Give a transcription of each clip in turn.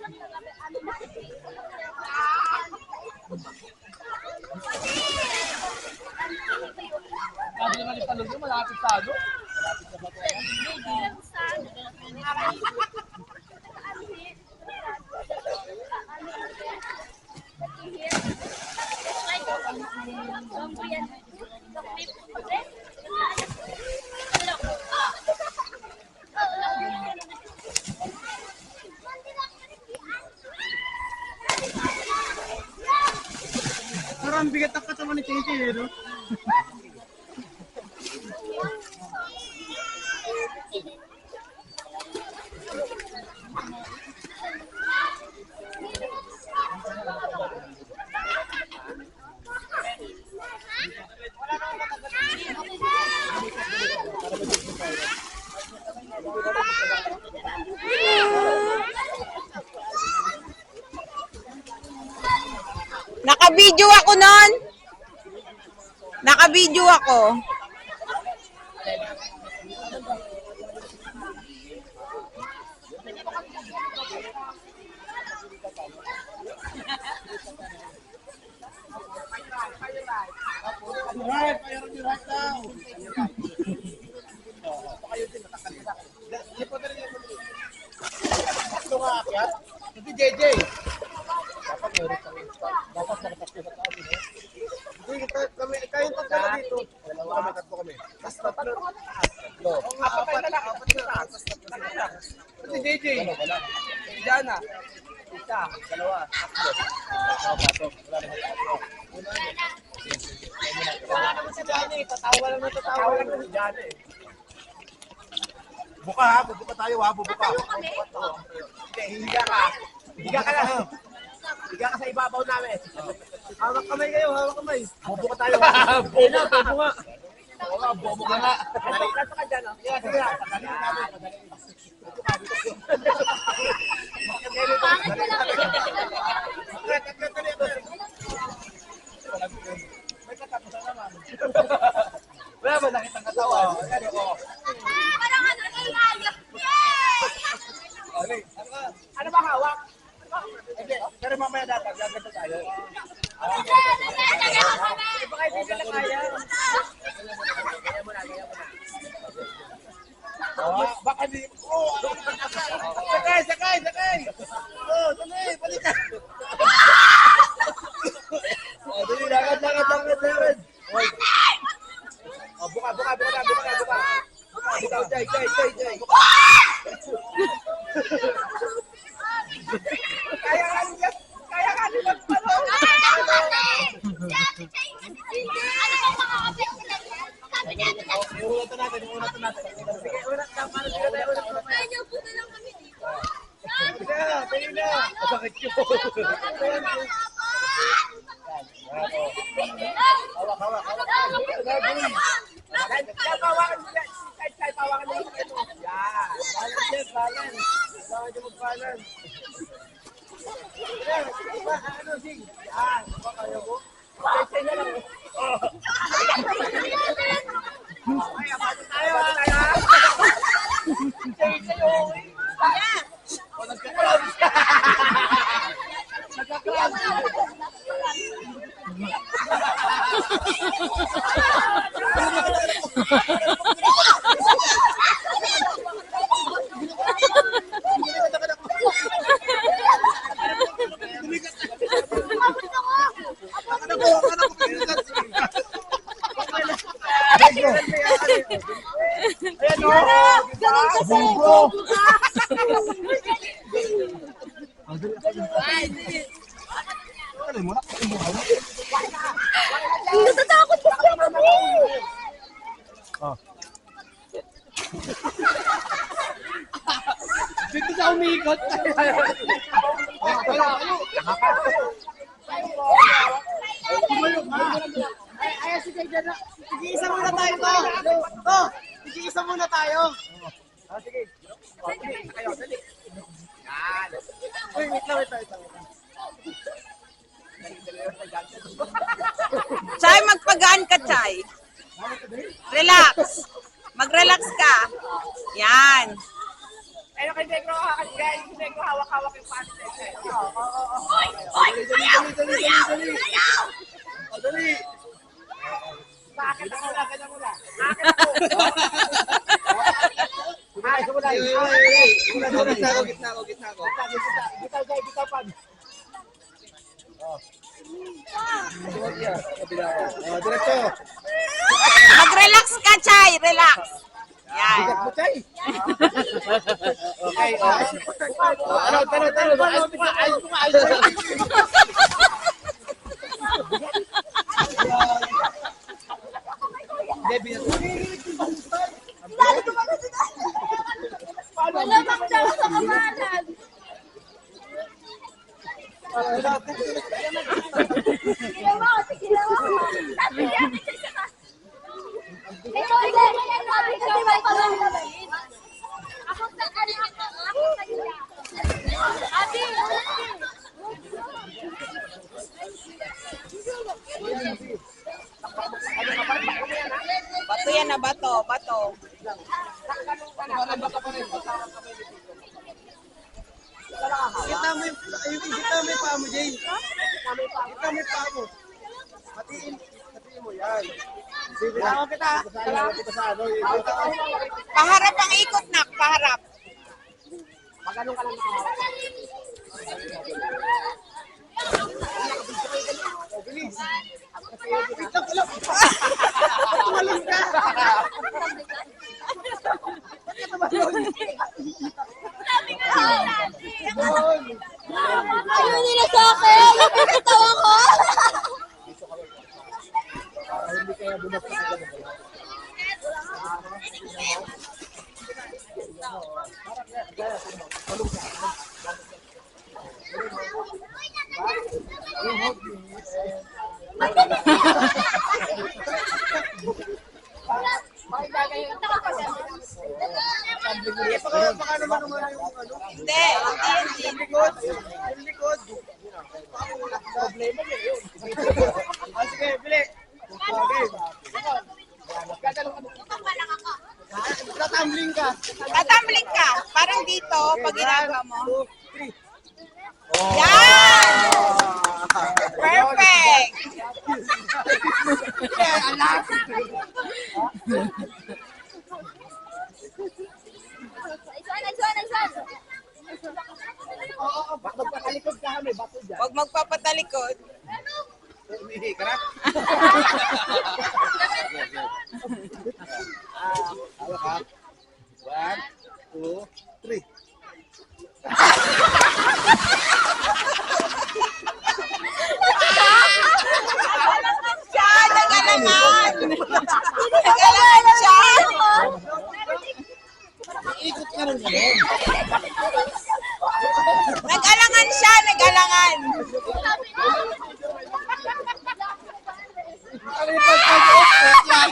Sabi naman yung talong malapit sa ano? Malapit sa bato. Parang bigat ang katawan ni Titi, no? Naka-video ako nun. Naka-video ako. Right, fire the right now. Ito nga akyat. Ito JJ. Dapat meron kami. Dapat nakatakbo sa taas. Hindi, kami, kayo tatlo na dito. Tatlo kami. Tapos tatlo. Apat na lang. Ito JJ. Wala. Diana. Isa. Dalawa. Tatlo. Wala naman si Diana eh. Tatawa lang si Diana eh. Buka ha. Bubuka tayo ha. Bubuka. Higa ka. Higa ka lang. Higa ka sa ibabaw namin. Hawak kamay kayo, hawak kamay. Bobo ka tayo. Bobo nga, bobo nga. Oo nga, bobo ka nga. Kaso ka dyan, oh. Sige, sige. Padali namin, padali. Dito ka, dito ka. May katapusan naman. Wala ba nakitang katawa? Parang ano na ilalap. Ano ba hawak? Pero mamaya dapat, gaganda tayo. Iba kayo hindi na kaya. Gaya mo na. Baka di... Sakay! Tuloy, balikan! Dali, lakad! Buka! Bitaw, Jay! Kaya ka nila palo. Unat natin. Sige, unat na. Paano sila tayo unat na? Kaya po na lang kami dito. Tayo na. Bakit yun? Hawak. Pawakan nila. Pawakan nila. Yan. Balance. Kailangan nyo mag-balance. Ano, Sing? Yan. Baka kayo mo? Say na lang. Ay, abado tayo. Say sa'yo. O, nagka-crab. Ayan o! Bugo! Natatakot po kami. Dito sa umikot. Ay, sige, dyan na. Sige-isa muna tayo to. Sige-isa muna tayo. Sige. Sige, kayo, dali. Yan. Uy, wait lang. Chay, magpagaan ka, Chay. Relax. Mag-relax ka. Yan. Ayun kay Negro, guys. Si Negro hawak-hawak yung pass. Oy! Oy! Ayaw! Ayaw! Ayaw! Dali. Bakit ako na? Bakit ako na? Bakit ako? Ay, sumula. Gitna ako. Gitaw pan. Diretso. Mag-relax ka, Chay. Relax. Yan. Bigat mo, Chay. Okay, Ano? Ayos mo. Hindi, bigat mo. Wala bang daw sa kamalan? Sige mo. Sabi niya, ikaw, kasi may pamangkin. Ako sa kanila. Ate! Bato yan na bato. Bato. Gitna mo yung paa mo, Jay. Gitna mo yung paa mo. Hatiin mo, yan. Salamat kita. Salamat kita sa ano. Paharap ang ikot, nak. Paharap. Magano'n ka lang nakahawak. Bilis. Ayaw nila sa akin! Napipitawa ko! Hindi kaya bumagsak ka na. Baka naman umala yung ano. Hindi. Yung likod. Yung likod. Problema niya yun. Sige, bili. Okay. Tatambling ka. Tatambling ka. Parang dito, pag ginagawa mo. 2, 3. Yan! Perfect! Bak magpakalikod ka kami, bato dyan. Huwag magpapatalikod. Umihi ka na? Hawak ka. 1, 2, 3. Siya, nagalangan! Nagalangan siya! Ikot ka rin ngayon. Nagalangan siya, nagalangan! Ano yung pagpag-off lang?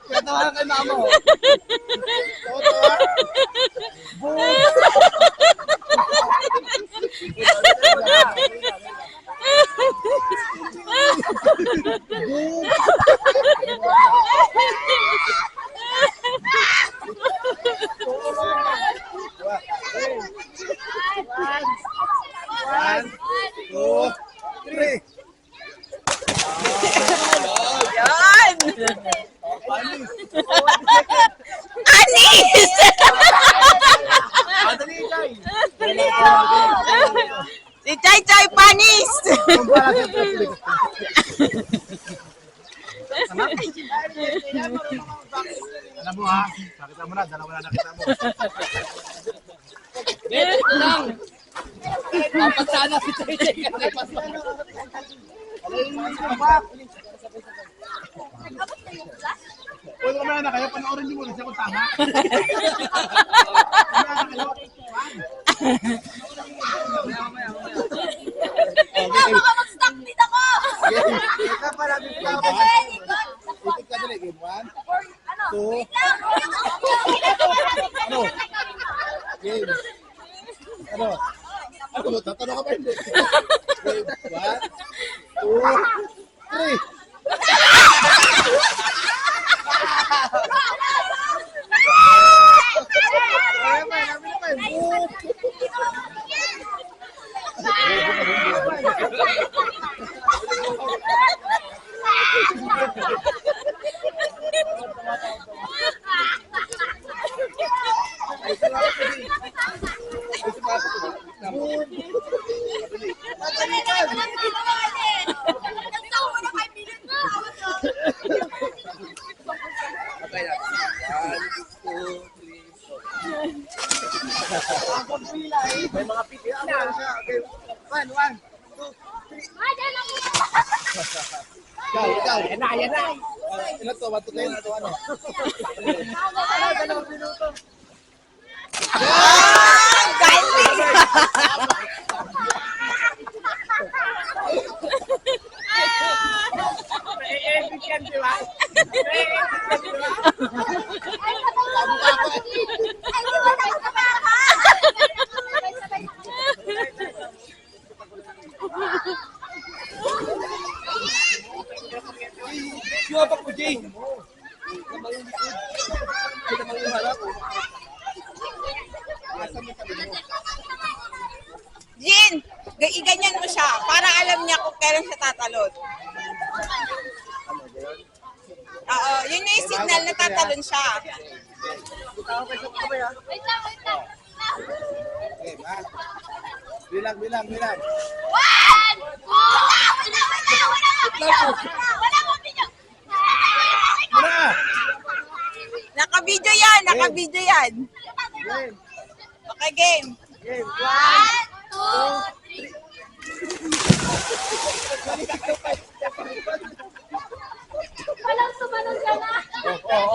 Katawa kay mama mo. One, 2, 3. Yan! Anis! Madali, Jay. Si Chay Chay Panis! Alam mo ha, nakita mo na, dalawa na nakita mo. Dapat sana si Chay kasi pas Pwede naman na kayo, panoorin niyo muna siya kung tama. Baka mag-stuck din ako! Ika pala, ikot ka dali, game 1. Ano? 2. Wait lang! Ano? Ano mo, tatanong ka pa hindi? Okay, 1, 2, 3. Kaya pa, namin na pa yun. Okay na. 1, 2, 3. May mga piti na. Okay, 1, 1, 2, 3. Ikaw. Ayan na, ayan na. Ilan to? 1 to 10? Ito ano? Dalawang minuto. Galing! May edit yan, di ba? May edit yan, di ba? Yung apak mo, Jay. Namang yung likod. Ay, namang yung harap. Nasaan yung tabi mo? Jin, iganyan mo siya para alam niya kung kailan siya tatalon. Oo, yun yung signal na tatalon siya. Tama pa sa kamay, ha? Okay, ha? Bilang. Muna! Nakabidyo yan, nakabidyo yan. Game. Okay, game. Game. 1, 2, 3. Walang sumanon ka na. Oo, oo.